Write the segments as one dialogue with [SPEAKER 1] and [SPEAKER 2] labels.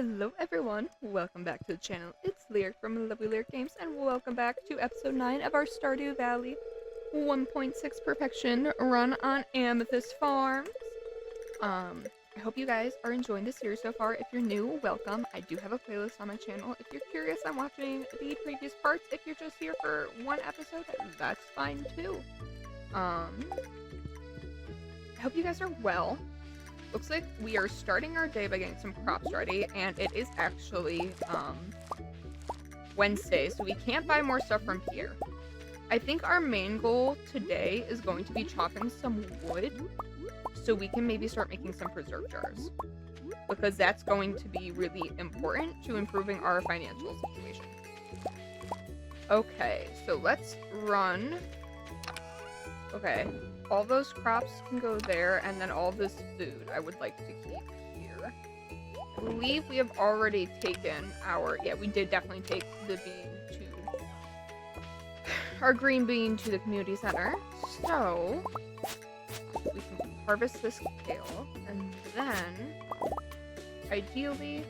[SPEAKER 1] Hello everyone, welcome back to the channel. It's Lyric from Lovely Lyric Games, and welcome back to episode 9 of our Stardew Valley 1.6 Perfection run on Amethyst Farms. I hope you guys are enjoying the series so far. If you're new, welcome. I do have a playlist on my channel. If you're curious on watching the previous parts, if you're just here for one episode, that's fine too. I hope you guys are well. Looks like we are starting our day by getting some crops ready, and it is actually, Wednesday, so we can't buy more stuff from here. I think our main goal today is going to be chopping some wood, so we can maybe start making some preserve jars. Because that's going to be really important to improving our financial situation. Okay, so let's run. Okay. All those crops can go there, and then all this food I would like to keep here. I believe we have already taken our... Yeah, we did definitely take the bean to... our green bean to the community center. So, we can harvest this kale, and then, ideally,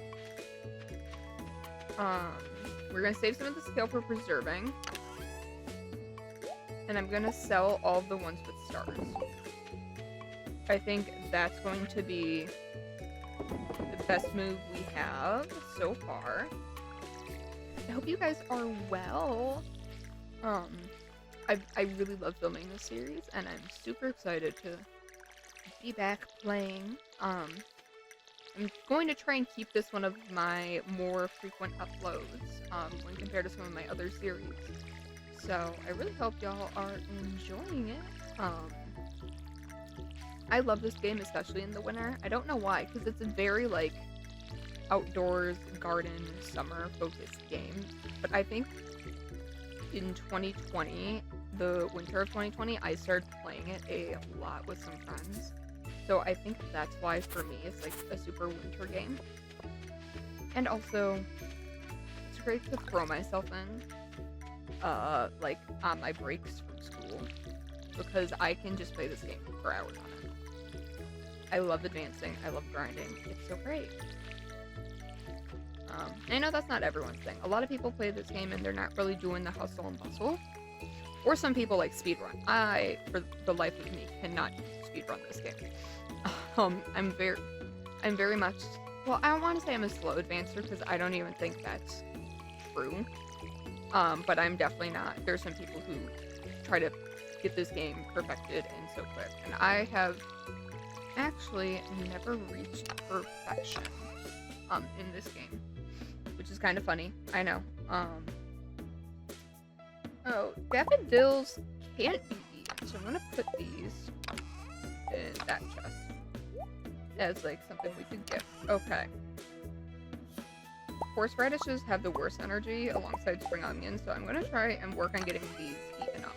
[SPEAKER 1] we're gonna save some of this kale for preserving. And I'm gonna sell all the ones with stars. I think that's going to be the best move we have so far. I hope you guys are well. I really love filming this series, and I'm super excited to be back playing. I'm going to try and keep this one of my more frequent uploads, when compared to some of my other series. So, I really hope y'all are enjoying it. I love this game, especially in the winter. I don't know why, because it's a very, like, outdoors, garden, summer-focused game. But I think in 2020, the winter of 2020, I started playing it a lot with some friends. So I think that's why, for me, it's, like, a super winter game. And also, it's great to throw myself in. Like, on my breaks from school, because I can just play this game for hours on it. I love advancing, I love grinding, it's so great. I know that's not everyone's thing. A lot of people play this game and they're not really doing the hustle and bustle. Or some people like speedrun. I, for the life of me, cannot speedrun this game. I'm very much, well, I don't want to say I'm a slow advancer, because I don't even think that's true. But I'm definitely not. There's some people who try to get this game perfected and so quick. And I have actually never reached perfection, in this game. Which is kind of funny. I know. Oh, daffodils can't be eaten. So I'm gonna put these in that chest. As, like, something we could get. Okay. Horseradishes have the worst energy alongside spring onions, so I'm gonna try and work on getting these eaten up.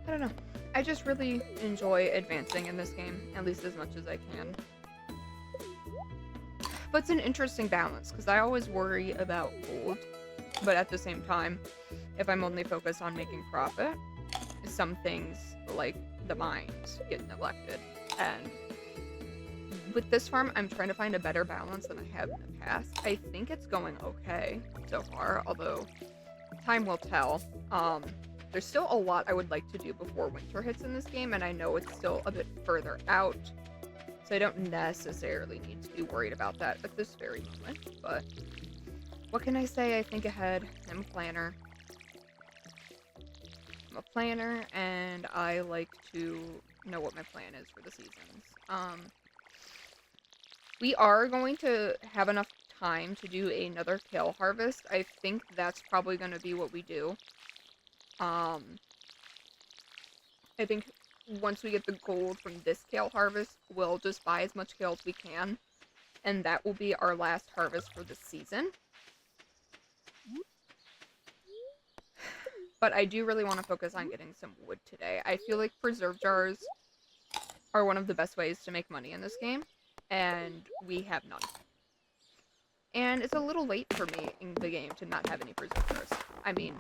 [SPEAKER 1] I don't know. I just really enjoy advancing in this game, at least as much as I can. But it's an interesting balance, because I always worry about gold, but at the same time, if I'm only focused on making profit, some things, like the mines, get neglected, and with this farm, I'm trying to find a better balance than I have in the past. I think it's going okay so far, although time will tell. There's still a lot I would like to do before winter hits in this game, and I know it's still a bit further out, so I don't necessarily need to be worried about that at this very moment, but what can I say? I think ahead. I'm a planner. I'm a planner, and I like to know what my plan is for the seasons. We are going to have enough time to do another kale harvest. I think that's probably going to be what we do. I think once we get the gold from this kale harvest, we'll just buy as much kale as we can. And that will be our last harvest for the season. But I do really want to focus on getting some wood today. I feel like preserve jars are one of the best ways to make money in this game. And we have none. And it's a little late for me in the game to not have any preserve jars. I mean,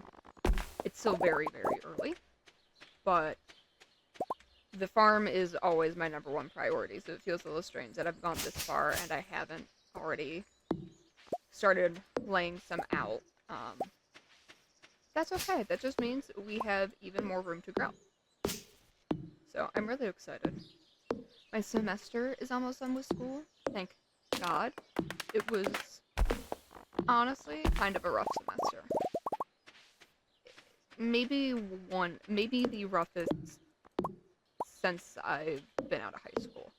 [SPEAKER 1] it's still very, very early. But the farm is always my number one priority, so it feels a little strange that I've gone this far and I haven't already started laying some out. That's okay. That just means we have even more room to grow. So I'm really excited. My semester is almost done with school. Thank God. It was honestly kind of a rough semester. Maybe the roughest since I've been out of high school,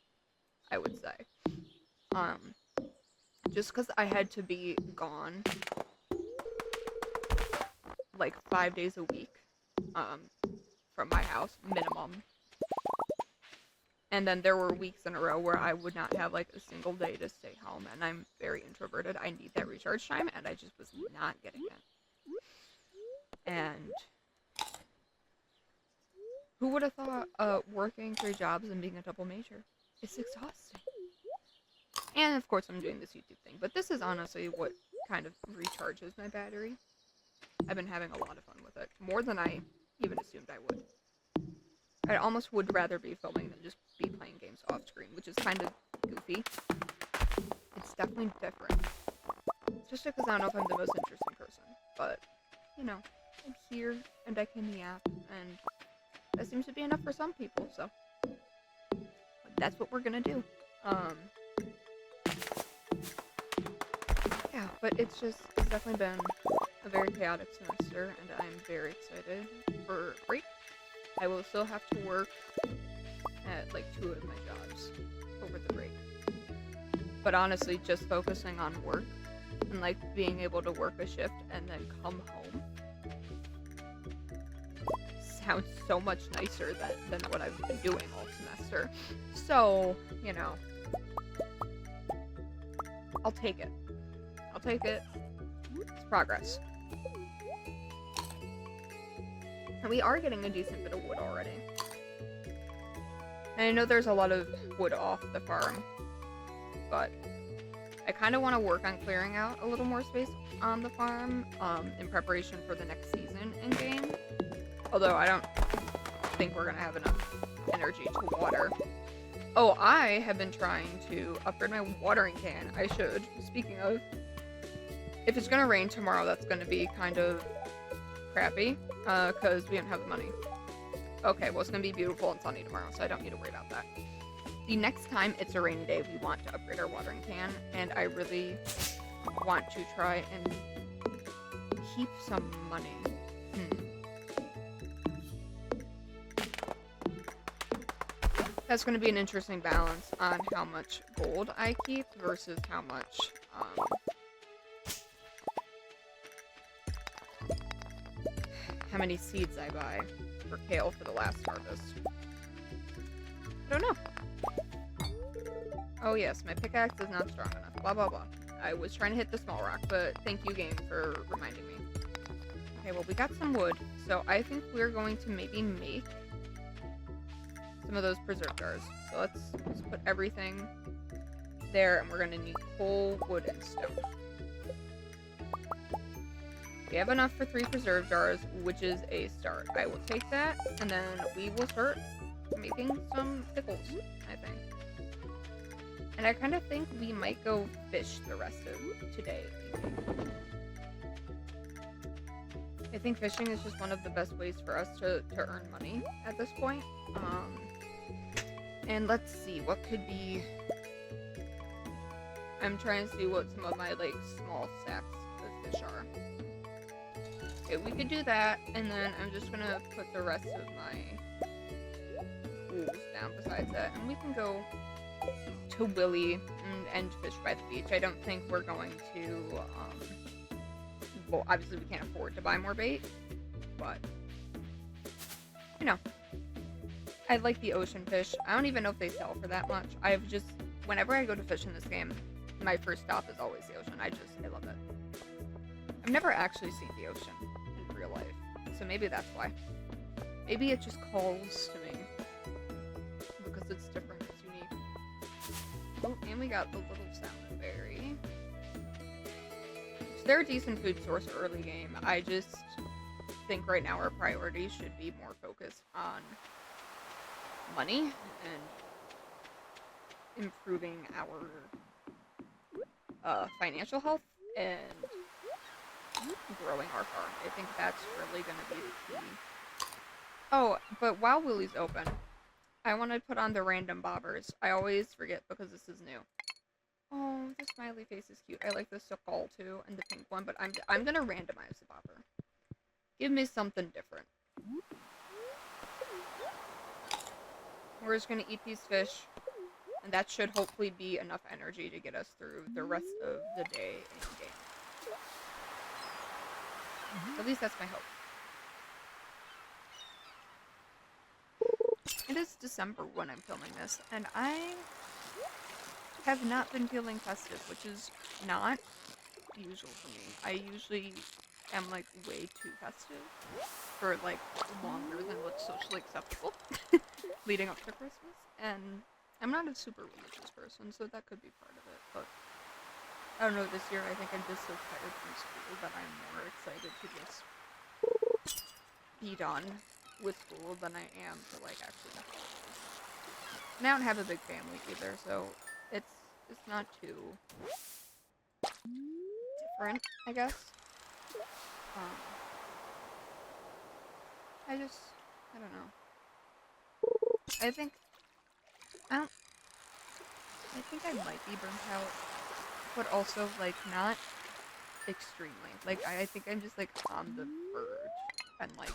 [SPEAKER 1] I would say. Just because I had to be gone like 5 days a week, from my house, minimum. And then there were weeks in a row where I would not have like a single day to stay home, and I'm very introverted. I need that recharge time, and I just was not getting it. And who would have thought working 3 jobs and being a double major? It's exhausting. And of course I'm doing this YouTube thing, but this is honestly what kind of recharges my battery. I've been having a lot of fun with it, more than I even assumed I would. I almost would rather be filming than just be playing games off screen, which is kind of goofy. It's definitely different. Just because I don't know if I'm the most interesting person, but, you know, I'm here and I can yap, and that seems to be enough for some people, so that's what we're gonna do. Yeah, but it's definitely been a very chaotic semester, and I'm very excited for break. I will still have to work at like 2 of my jobs over the break. But honestly, just focusing on work and like being able to work a shift and then come home sounds so much nicer than what I've been doing all semester. So, you know, I'll take it. I'll take it. It's progress. And we are getting a decent bit of wood already. And I know there's a lot of wood off the farm, but I kind of want to work on clearing out a little more space on the farm in preparation for the next season in game. Although I don't think we're going to have enough energy to water. Oh, I have been trying to upgrade my watering can. I should. Speaking of, if it's going to rain tomorrow, that's going to be kind of crappy, because we don't have the money. Okay, well, it's going to be beautiful and sunny tomorrow, so I don't need to worry about that. The next time it's a rainy day, we want to upgrade our watering can, and I really want to try and keep some money. That's going to be an interesting balance on how much gold I keep versus how much, how many seeds I buy for kale for the last harvest. I don't know. Oh yes, my pickaxe is not strong enough. Blah blah blah. I was trying to hit the small rock, but thank you, game, for reminding me. Okay, well, we got some wood, so I think we're going to maybe make some of those preserve jars. So let's put everything there, and we're going to need coal, wood, and stone. We have enough for 3 preserve jars, which is a start. I will take that, and then we will start making some pickles, I think. And I kind of think we might go fish the rest of today. I think fishing is just one of the best ways for us to earn money at this point. And let's see, what could be... I'm trying to see what some of my, like, small sacks of fish are. Okay, we could do that, and then I'm just gonna put the rest of my tools down besides that, and we can go to Willie and fish by the beach. I don't think we're going to, well, obviously we can't afford to buy more bait, but, you know, I like the ocean fish. I don't even know if they sell for that much. Whenever I go to fish in this game, my first stop is always the ocean. I love it. I've never actually seen the ocean in real life, so maybe that's why. Maybe it just calls to me, because it's different, it's unique. Oh, and we got the little salmon berry. So they're a decent food source early game. I just think right now our priorities should be more focused on money and improving our financial health and growing our farm. I think that's really going to be the key. Oh, but while Willie's open, I want to put on the random bobbers. I always forget because this is new. Oh, the smiley face is cute. I like the skull too and the pink one, but I'm gonna randomize the bobber. Give me something different. We're just gonna eat these fish, and that should hopefully be enough energy to get us through the rest of the day in game. At least that's my hope. It is December when I'm filming this, and I have not been feeling festive, which is not usual for me. I usually am like way too festive for like longer than what's socially acceptable leading up to Christmas, and I'm not a super religious person, so that could be part of it, but I don't know, this year I think I'm just so tired from school that I'm more excited to just be done with school than I am to like actually have holidays. And I don't have a big family either, so it's not too different, I guess. I don't know. I think I might be burnt out, but also like not extremely. Like I think I'm just like on the verge, and like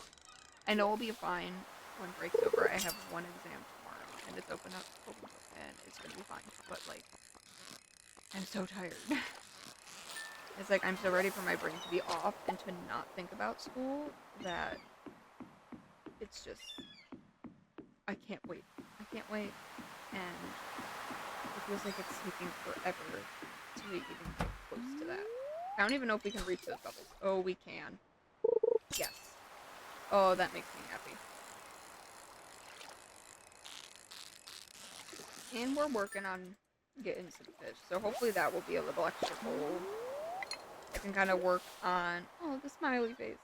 [SPEAKER 1] I know I'll be fine when break's over. I have one exam tomorrow, and it's open book, and it's gonna be fine. But like, I'm so tired. It's like I'm so ready for my brain to be off and to not think about school that it's just I can't wait. I can't wait, and it feels like it's taking forever to even get close to that. I don't even know if we can reach those levels. Oh, we can. Yes. Oh, that makes me happy. And we're working on getting some fish, so hopefully that will be a little extra gold. I can kind of work on, oh, the smiley face.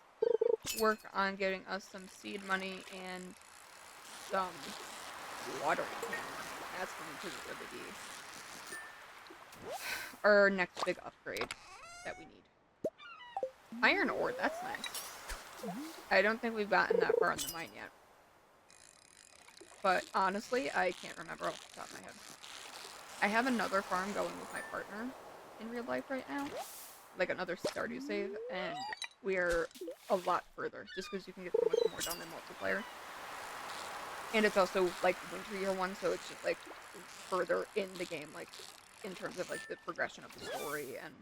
[SPEAKER 1] Work on getting us some seed money and some watering can money. That's going to really be our next big upgrade that we need. Iron ore, that's nice. I don't think we've gotten that far in the mine yet. But honestly, I can't remember off the top of my head. I have another farm going with my partner in real life right now. Like another Stardew save, and we're a lot further, just because you can get so much more done in multiplayer. And it's also, like, winter year one, so it's just, like, further in the game, like, in terms of, like, the progression of the story and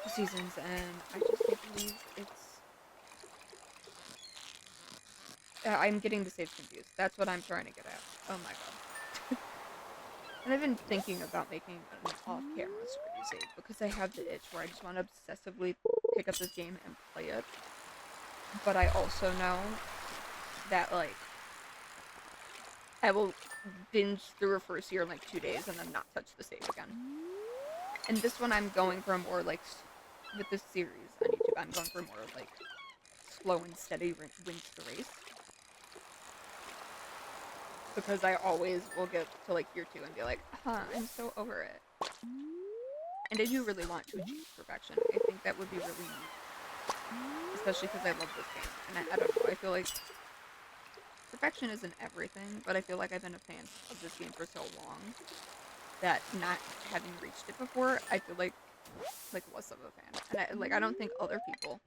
[SPEAKER 1] the seasons, and I just can't believe it's... I'm getting the saves confused. That's what I'm trying to get at. Oh my god. And I've been thinking about making an off-camera Stardew save, because I have the itch where I just want to obsessively pick up this game and play it. But I also know that, like, I will binge through a first year in like 2 days and then not touch the save again. And this one I'm going for more like, with this series on YouTube, I'm going for more like slow and steady wins the race. Because I always will get to like year 2 and be like, I'm so over it. And I do really want to achieve perfection. I think that would be really neat. Especially because I love this game. And I don't know, I feel like perfection isn't everything, but I feel like I've been a fan of this game for so long that not having reached it before, I feel like less of a fan. And I don't think other people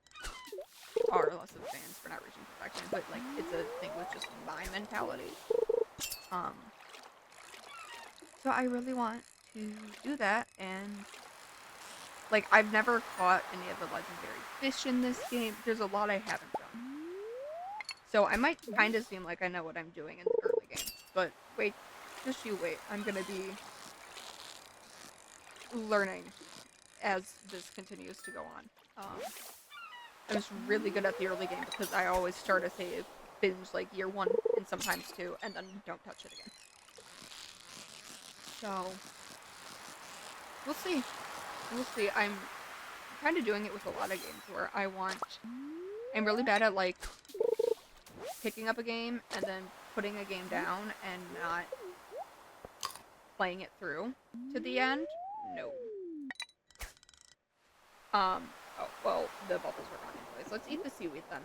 [SPEAKER 1] are less of fans for not reaching perfection, but like it's a thing with just my mentality. So I really want to do that, and like I've never caught any of the legendary fish in this game. There's a lot I haven't done. So I might kind of seem like I know what I'm doing in the early game, but wait, just you wait. I'm gonna be learning as this continues to go on. I'm just really good at the early game because I always start a save, binge like year 1 and sometimes 2, and then don't touch it again. So we'll see. We'll see. I'm kind of doing it with a lot of games where I'm really bad at like picking up a game and then putting a game down and not playing it through to the end. No. Oh, well, the bubbles are gone anyways. Let's eat the seaweed then.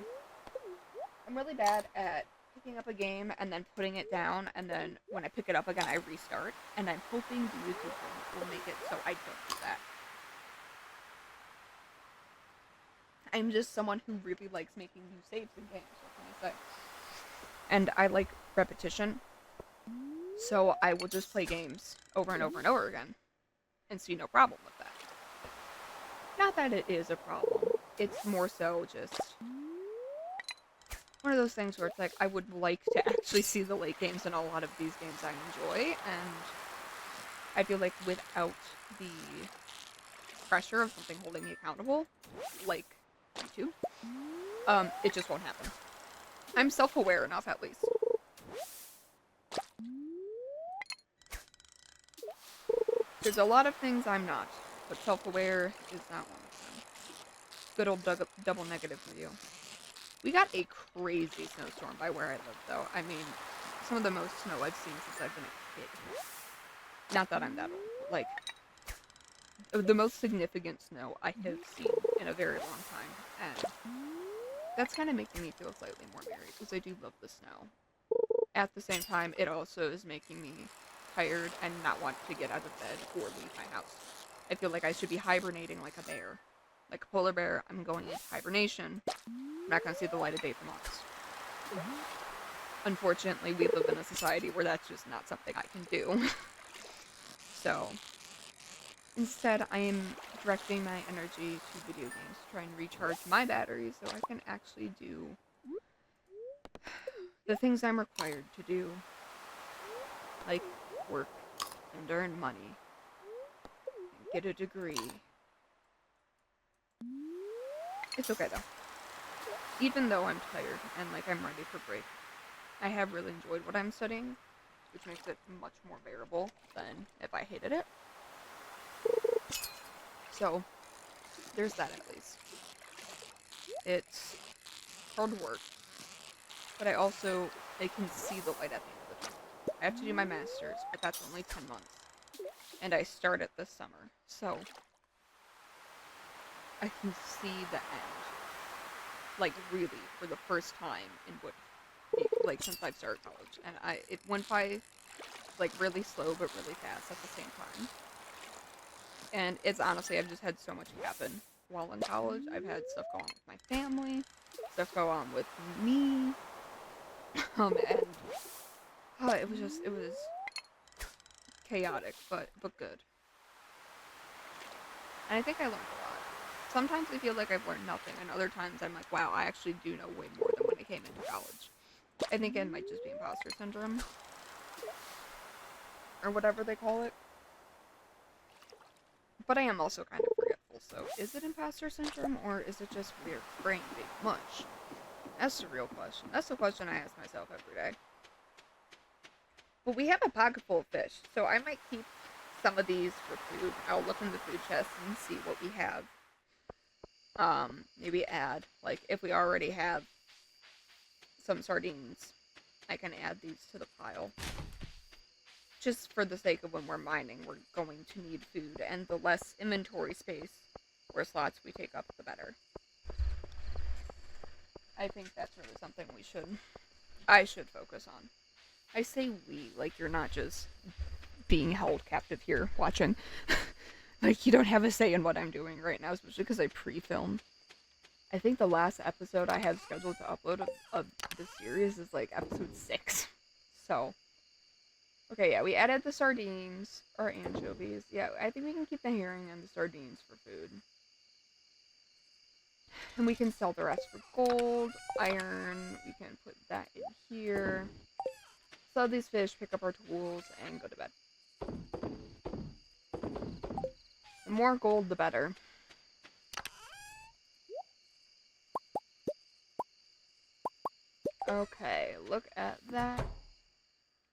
[SPEAKER 1] I'm really bad at picking up a game and then putting it down, and then when I pick it up again, I restart. And I'm hoping the YouTube thing will make it so I don't do that. I'm just someone who really likes making new saves in games, what can I say? And I like repetition. So I will just play games over and over and over again and see no problem with that. Not that it is a problem. It's more so just one of those things where it's like I would like to actually see the late games in a lot of these games I enjoy, and I feel like without the pressure of something holding me accountable, like YouTube, it just won't happen. I'm self-aware enough, at least. There's a lot of things I'm not, but self-aware is not one of them. Good old double negative for you. We got a crazy snowstorm by where I live, though. I mean, some of the most snow I've seen since I've been a kid. Not that I'm that old, but, like, the most significant snow I have seen in a very long time, and that's kind of making me feel slightly more merry, because I do love the snow. At the same time, it also is making me tired and not want to get out of bed or leave my house. I feel like I should be hibernating like a bear. Like a polar bear, I'm going into hibernation. I'm not going to see the light of day for months. Unfortunately, we live in a society where that's just not something I can do. So, instead, I am directing my energy to video games to try and recharge my batteries so I can actually do the things I'm required to do. Like work and earn money and get a degree. It's okay though. Even though I'm tired and like I'm ready for break, I have really enjoyed what I'm studying, which makes it much more bearable than if I hated it. So, there's that at least. It's hard work, but I can see the light at the end of the tunnel. I have to do my master's, but that's only 10 months. And I start it this summer, so I can see the end. Like, really, for the first time in like, since I've started college. And it went by, like, really slow, but really fast at the same time. And it's honestly, I've just had so much happen while in college. I've had stuff go on with my family, stuff go on with me, and it was chaotic, but good. And I think I learned a lot. Sometimes I feel like I've learned nothing, and other times I'm like, wow, I actually do know way more than when I came into college. I think it might just be imposter syndrome, or whatever they call it. But I am also kind of forgetful, so is it imposter syndrome, or is it just weird brain being mush? That's the real question. That's the question I ask myself every day. But we have a pocket full of fish, so I might keep some of these for food. I'll look in the food chest and see what we have. Maybe add, like, if we already have some sardines, I can add these to the pile. Just for the sake of when we're mining, we're going to need food, and the less inventory space or slots we take up, the better. I think that's really something I should focus on. I say we, like you're not just being held captive here watching. Like, you don't have a say in what I'm doing right now, especially because I pre-filmed. I think the last episode I have scheduled to upload of this series is, like, episode 6. So, okay, yeah, we added the sardines, or anchovies. Yeah, I think we can keep the herring and the sardines for food. And we can sell the rest for gold, iron, we can put that in here. Sell these fish, pick up our tools, and go to bed. The more gold, the better. Okay, look at that.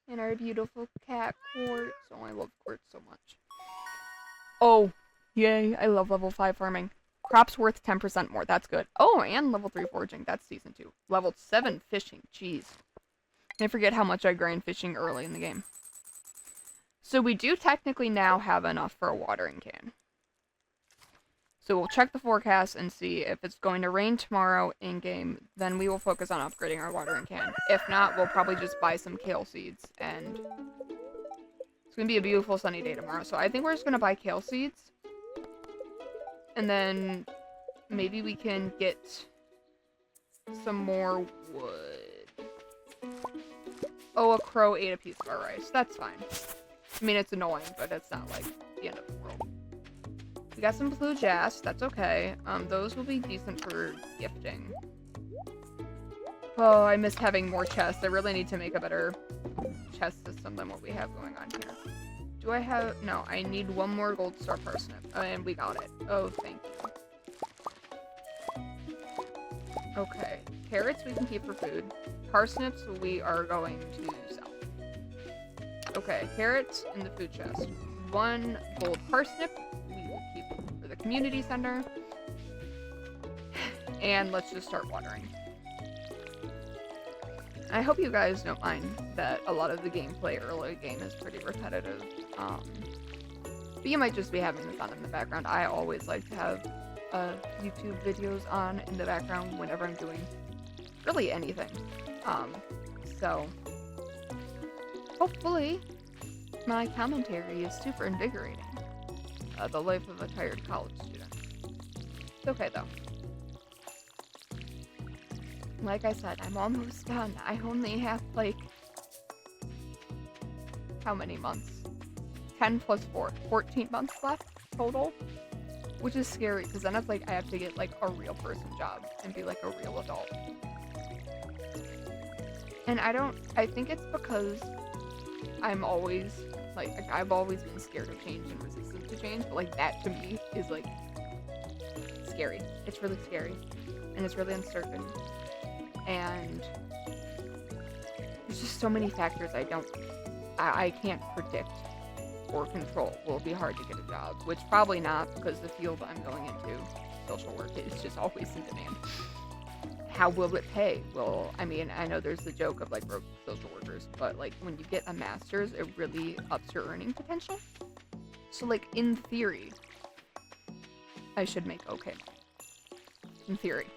[SPEAKER 1] And our beautiful cat quartz. Oh, I love quartz so much. Oh, yay, I love level 5 farming. Crops worth 10% more, that's good. Oh, and level 3 foraging, that's season 2. Level 7 fishing, jeez. I forget how much I grind fishing early in the game. So we do technically now have enough for a watering can. So we'll check the forecast and see if it's going to rain tomorrow in-game, then we will focus on upgrading our watering can. If not, we'll probably just buy some kale seeds, and it's going to be a beautiful sunny day tomorrow. So I think we're just going to buy kale seeds, and then maybe we can get some more wood. Oh, a crow ate a piece of our rice. That's fine. I mean, it's annoying, but it's not like the end of the world. We got some blue jazz, that's okay. Those will be decent for gifting. Oh, I miss having more chests. I really need to make a better chest system than what we have going on here. Do I have... No, I need one more gold star parsnip. And we got it. Oh, thank you. Okay. Carrots we can keep for food. Parsnips we are going to sell. Okay, carrots in the food chest. One gold parsnip we will keep for the community center. And let's just start watering. I hope you guys don't mind that a lot of the gameplay early game is pretty repetitive. But you might just be having this on in the background. I always like to have YouTube videos on in the background whenever I'm doing really anything. So hopefully my commentary is super invigorating. The life of a tired college student. It's okay though. Like I said, I'm almost done. I only have like how many months? 10 plus 4, 14 months left total. Which is scary because then it's like I have to get like a real person job and be like a real adult. And I think it's because I'm always, like, I've always been scared of change and resistant to change, but, like, that to me is, like, scary. It's really scary. And it's really uncertain. And there's just so many factors I can't predict or control. Will it be hard to get a job? Which probably not, because the field I'm going into, social work, is just always in demand. How will it pay? Well, I mean, I know there's the joke of, like, broke social workers, but, like, when you get a master's, it really ups your earning potential. So, like, in theory, I should make okay. In theory.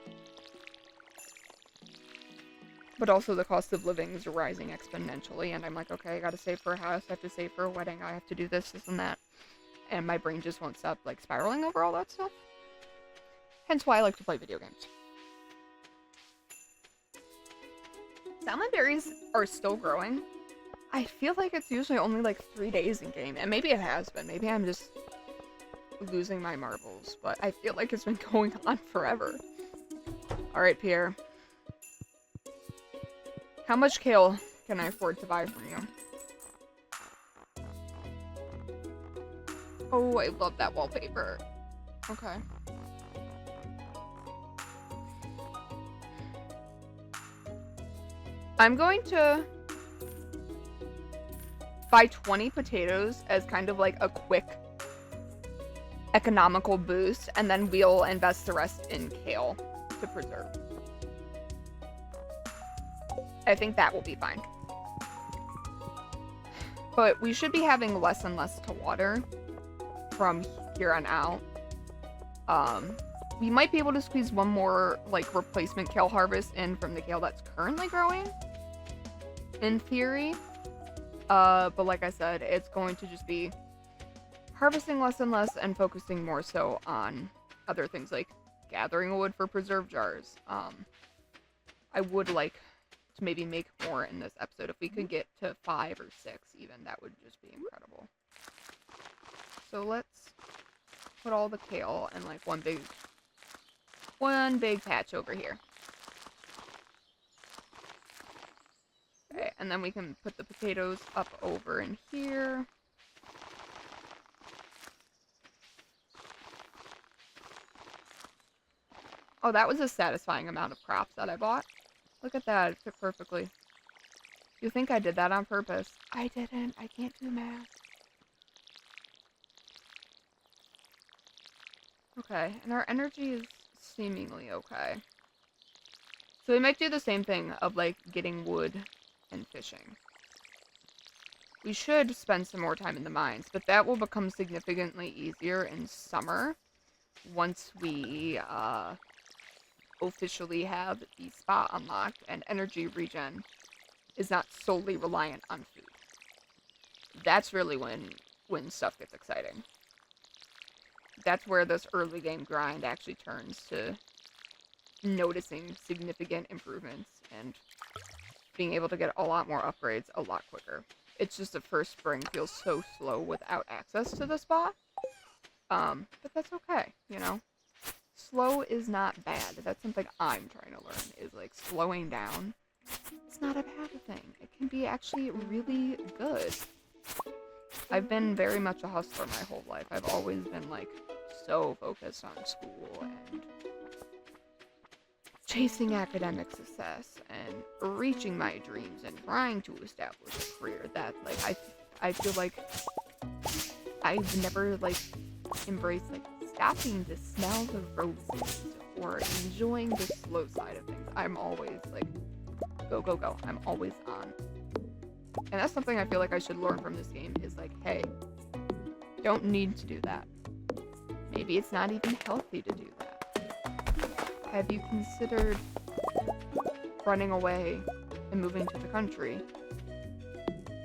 [SPEAKER 1] But also the cost of living is rising exponentially, and I'm like, okay, I gotta save for a house, I have to save for a wedding, I have to do this, this, and that. And my brain just won't stop, like, spiraling over all that stuff. Hence why I like to play video games. Salmon berries are still growing. I feel like it's usually only like 3 days in game, and maybe it has been. Maybe I'm just losing my marbles, but I feel like it's been going on forever. Alright, Pierre. How much kale can I afford to buy from you? Oh, I love that wallpaper. Okay. I'm going to buy 20 potatoes as kind of like a quick economical boost, and then we'll invest the rest in kale to preserve. I think that will be fine. But we should be having less and less to water from here on out. We might be able to squeeze one more, like, replacement kale harvest in from the kale that's currently growing. In theory. But like I said, it's going to just be harvesting less and less and focusing more so on other things like gathering wood for preserve jars. I would like to maybe make more in this episode. If we could get to 5 or 6 even, that would just be incredible. So let's put all the kale in like one big patch over here. Okay, and then we can put the potatoes up over in here. Oh, that was a satisfying amount of crops that I bought. Look at that, it fit perfectly. You think I did that on purpose? I didn't, I can't do math. Okay, and our energy is seemingly okay. So we might do the same thing of, like, getting wood and fishing. We should spend some more time in the mines, but that will become significantly easier in summer once we officially have the spot unlocked and energy regen is not solely reliant on food. That's really when stuff gets exciting. That's where this early game grind actually turns to noticing significant improvements and being able to get a lot more upgrades a lot quicker. It's just the first spring feels so slow without access to the spot. But that's okay, you know? Slow is not bad. That's something I'm trying to learn, is like slowing down. It's not a bad thing. It can be actually really good. I've been very much a hustler my whole life. I've always been like so focused on school and chasing academic success and reaching my dreams and trying to establish a career that like I feel like I've never like embraced like stopping to smell the roses or enjoying the slow side of things. I'm always like go go go. I'm always on. And that's something I feel like I should learn from this game is like, hey, don't need to do that. Maybe it's not even healthy to do that. Have you considered running away and moving to the country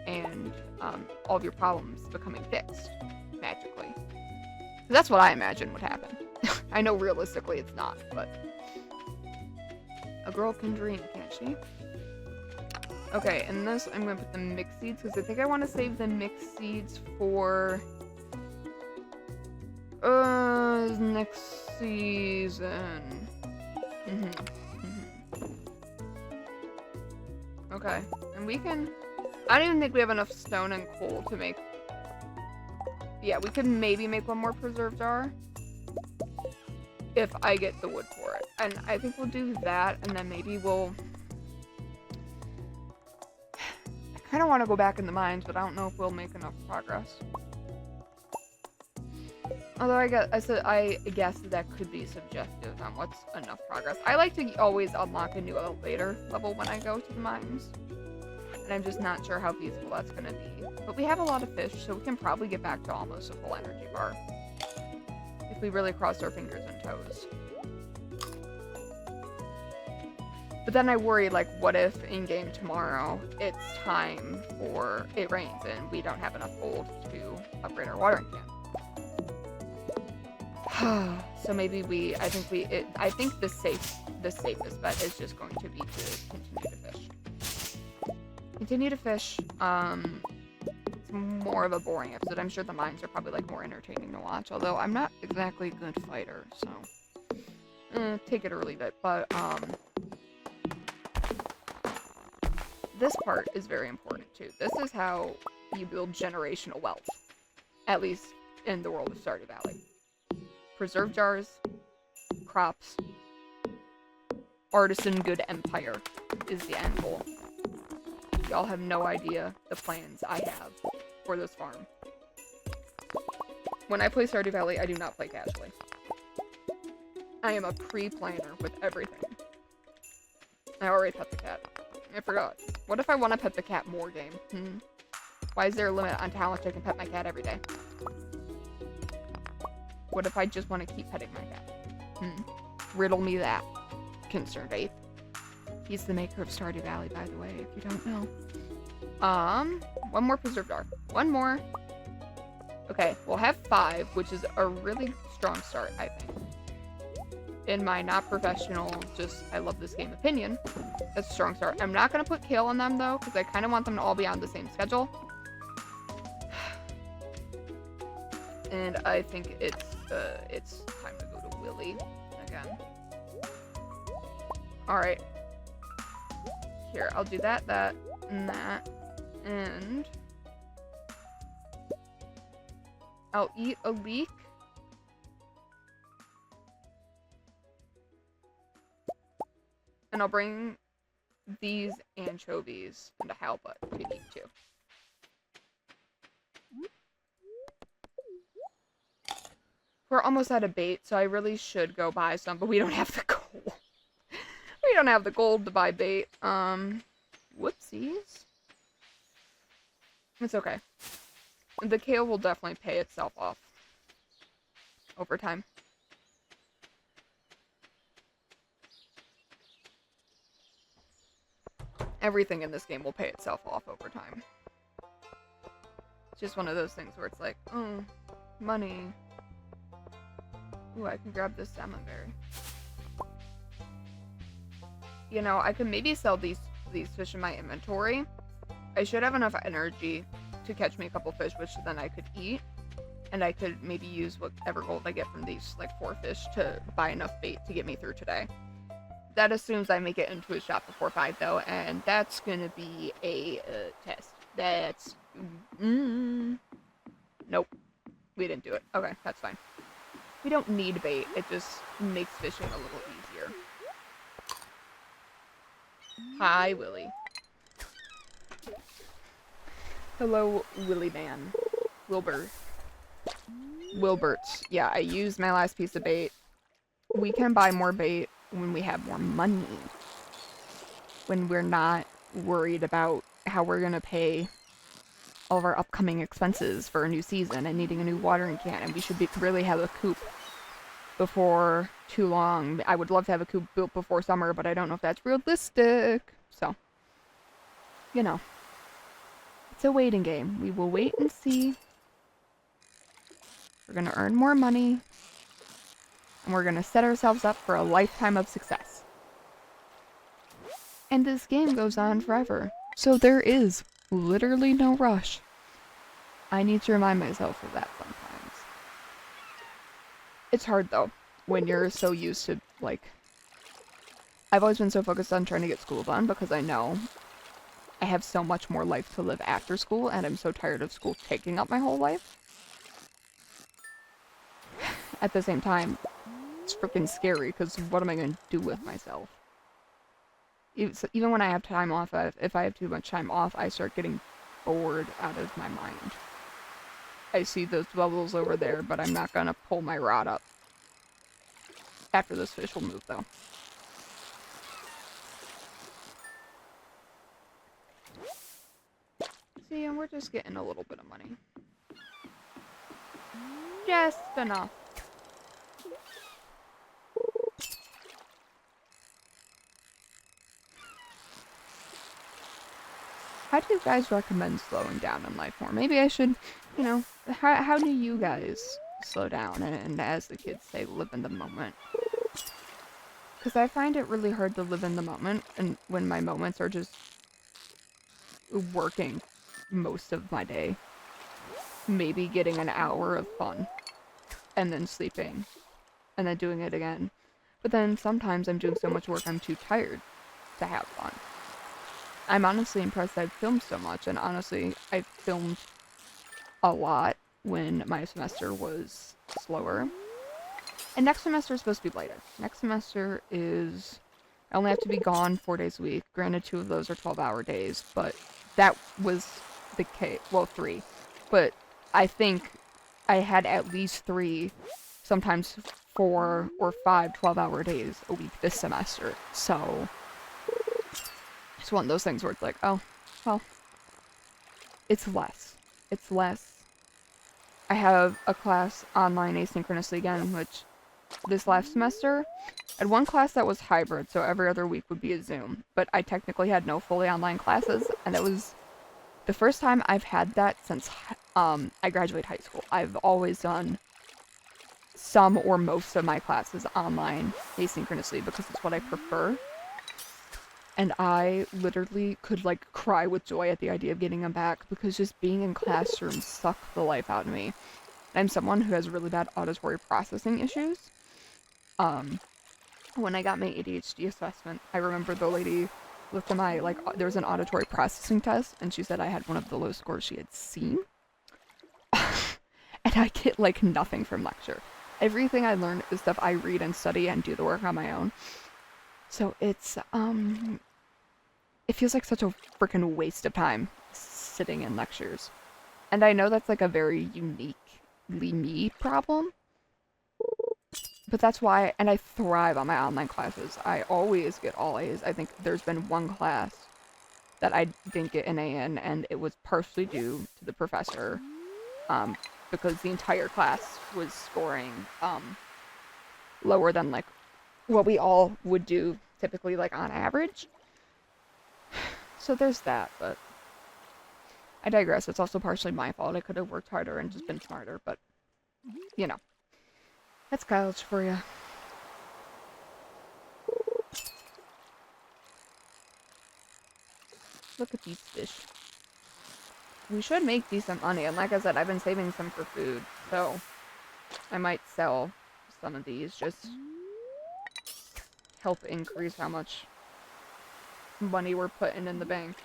[SPEAKER 1] and all of your problems becoming fixed magically? 'Cause that's what I imagine would happen. I know realistically it's not, but a girl can dream, can't she? Okay, in this I'm going to put the mixed seeds because I think I want to save the mixed seeds for next season. Okay, and we can... I don't even think we have enough stone and coal to make... Yeah, we could maybe make one more preserve jar if I get the wood for it. And I think we'll do that, and then maybe we'll... I kind of want to go back in the mines, but I don't know if we'll make enough progress. Although I guess that could be subjective on what's enough progress. I like to always unlock a new elevator level when I go to the mines. And I'm just not sure how feasible that's going to be. But we have a lot of fish, so we can probably get back to almost a full energy bar. If we really cross our fingers and toes. But then I worry, like, what if in-game tomorrow it's time for... it rains and we don't have enough gold to upgrade our watering can. So maybe I think the safest bet is just going to be to continue to fish. Continue to fish. It's more of a boring episode. I'm sure the mines are probably like more entertaining to watch, although I'm not exactly a good fighter, so take it or leave it. But this part is very important too. This is how you build generational wealth, at least in the world of Stardew Valley. Preserve jars, crops, artisan good empire is the end goal. Y'all have no idea the plans I have for this farm. When I play Stardew Valley, I do not play casually. I am a pre-planner with everything. I already pet the cat. I forgot. What if I want to pet the cat more game? Why is there a limit on how much I can pet my cat every day? What if I just want to keep petting my cat? Riddle me that, concerned ape. He's the maker of Stardew Valley, by the way, if you don't know. One more preserve jar. One more. Okay, we'll have 5, which is a really strong start, I think. In my not professional, just I love this game opinion, that's a strong start. I'm not going to put kale on them, though, because I kind of want them to all be on the same schedule. And I think it's time to go to Willy again. Alright. Here, I'll do that, and that. And I'll eat a leek. And I'll bring these anchovies into Halbut to eat too. We're almost out of bait, so I really should go buy some, but we don't have the gold. We don't have the gold to buy bait. Whoopsies. It's okay. The kale will definitely pay itself off over time. Everything in this game will pay itself off over time. It's just one of those things where it's like, oh, money. Ooh, I can grab this salmon berry. You know, I could maybe sell these fish in my inventory. I should have enough energy to catch me a couple fish, which then I could eat. And I could maybe use whatever gold I get from these, like, 4 fish to buy enough bait to get me through today. That assumes I make it into a shop before 5, though, and that's gonna be a test. That's... Nope. We didn't do it. Okay, that's fine. We don't need bait. It just makes fishing a little easier. Hi, Willy. Hello, Willy Man. Wilbur. Wilberts. Yeah, I used my last piece of bait. We can buy more bait when we have more money. When we're not worried about how we're gonna pay all of our upcoming expenses for a new season and needing a new watering can, and we should really have a coop before too long. I would love to have a coop built before summer, but I don't know if that's realistic. So, you know, it's a waiting game. We will wait and see. We're gonna earn more money, and we're gonna set ourselves up for a lifetime of success. And this game goes on forever, so there is literally no rush. I need to remind myself of that sometimes. It's hard though, when you're so used to, like, I've always been so focused on trying to get school done because I know I have so much more life to live after school, and I'm so tired of school taking up my whole life. At the same time, it's freaking scary because what am I going to do with myself? Even when I have time off, if I have too much time off, I start getting bored out of my mind. I see those bubbles over there, but I'm not going to pull my rod up. After this fish will move, though. See, and we're just getting a little bit of money. Just enough. How do you guys recommend slowing down in life more? Maybe I should, you know, how do you guys slow down and, as the kids say, live in the moment? Because I find it really hard to live in the moment, and when my moments are just working most of my day. Maybe getting an hour of fun, and then sleeping, and then doing it again. But then sometimes I'm doing so much work I'm too tired to have fun. I'm honestly impressed I've filmed so much, and honestly, I filmed a lot when my semester was slower. And next semester is supposed to be lighter. Next semester is... I only have to be gone 4 days a week. Granted, 2 of those are 12-hour days, but that was the case. Well, 3. But I think I had at least 3, sometimes 4 or 5 12-hour days a week this semester. So... it's one of those things where it's like, oh, well, it's less. It's less. I have a class online asynchronously again, which this last semester, I had one class that was hybrid, so every other week would be a Zoom, but I technically had no fully online classes, and that was the first time I've had that since I graduated high school. I've always done some or most of my classes online asynchronously because it's what I prefer. And I literally could, like, cry with joy at the idea of getting them back because just being in classrooms sucked the life out of me. I'm someone who has really bad auditory processing issues. When I got my ADHD assessment, I remember the lady looked at my, like, there was an auditory processing test, and she said I had one of the lowest scores she had seen. And I get, like, nothing from lecture. Everything I learn is stuff I read and study and do the work on my own. So it's, it feels like such a freaking waste of time sitting in lectures. And I know that's like a very uniquely me problem. But that's why, and I thrive on my online classes. I always get all A's. I think there's been one class that I didn't get an A in, and it was partially due to the professor, because the entire class was scoring lower than like what we all would do typically, like on average. So there's that, but I digress. It's also partially my fault. I could have worked harder and just been smarter, but you know, that's college for you. Look at these fish. We should make decent money, and like I said, I've been saving some for food, so I might sell some of these, just help increase how much money we're putting in the bank.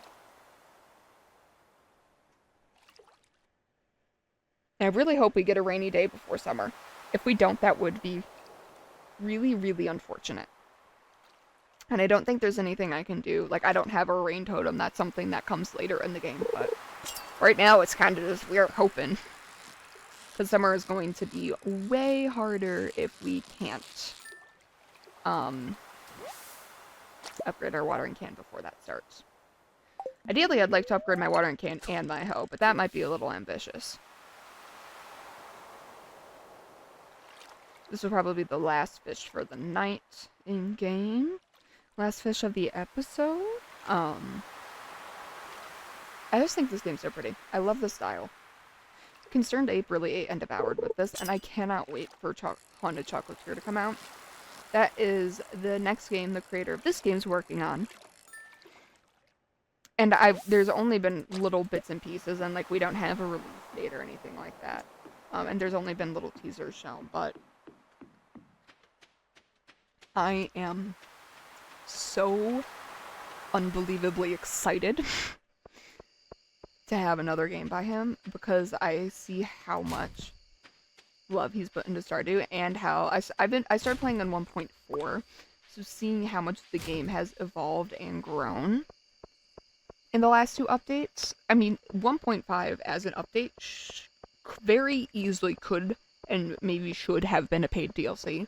[SPEAKER 1] And I really hope we get a rainy day before summer. If we don't, that would be really, really unfortunate. And I don't think there's anything I can do. Like, I don't have a rain totem. That's something that comes later in the game, but right now it's kind of just, we're hoping. Because summer is going to be way harder if we can't upgrade our watering can before that starts. Ideally, I'd like to upgrade my watering can and my hoe, but that might be a little ambitious. This will probably be the last fish for the night in game. Last fish of the episode. I just think this game's so pretty. I love the style. Concerned Ape really ate and devoured with this, and I cannot wait for Haunted Chocolatier to come out. That is the next game the creator of this game's working on. And there's only been little bits and pieces, and like we don't have a release date or anything like that. And there's only been little teasers shown, but I am so unbelievably excited to have another game by him, because I see how much love he's put into Stardew, and how I started playing on 1.4, so seeing how much the game has evolved and grown in the last two updates. I mean, 1.5 as an update very easily could and maybe should have been a paid DLC,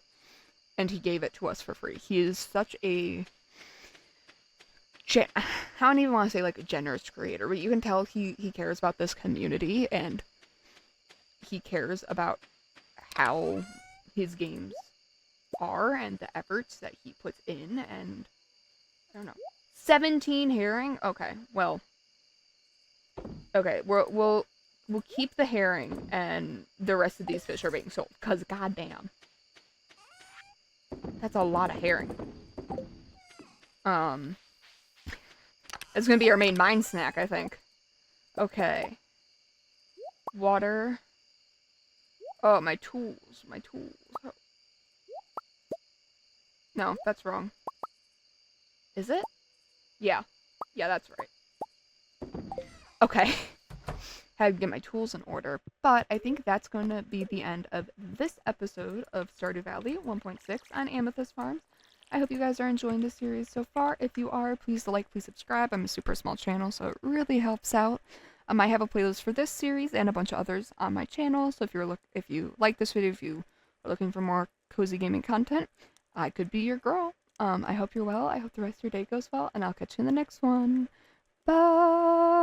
[SPEAKER 1] and he gave it to us for free. He is such a I don't even want to say like a generous creator, but you can tell he cares about this community, and he cares about how his games are and the efforts that he puts in, and I don't know. 17 herring? Okay, well. Okay, we'll keep the herring, and the rest of these fish are being sold, because goddamn. That's a lot of herring. It's gonna be our main mine snack, I think. Okay. Water. Oh, my tools. My tools. Oh. No, that's wrong. Is it? Yeah. Yeah, that's right. Okay. Had to get my tools in order. But I think that's going to be the end of this episode of Stardew Valley 1.6 on Amethyst Farm. I hope you guys are enjoying this series so far. If you are, please like, please subscribe. I'm a super small channel, so it really helps out. I have a playlist for this series and a bunch of others on my channel. So if you like this video, if you are looking for more cozy gaming content, I could be your girl. I hope you're well. I hope the rest of your day goes well, and I'll catch you in the next one. Bye.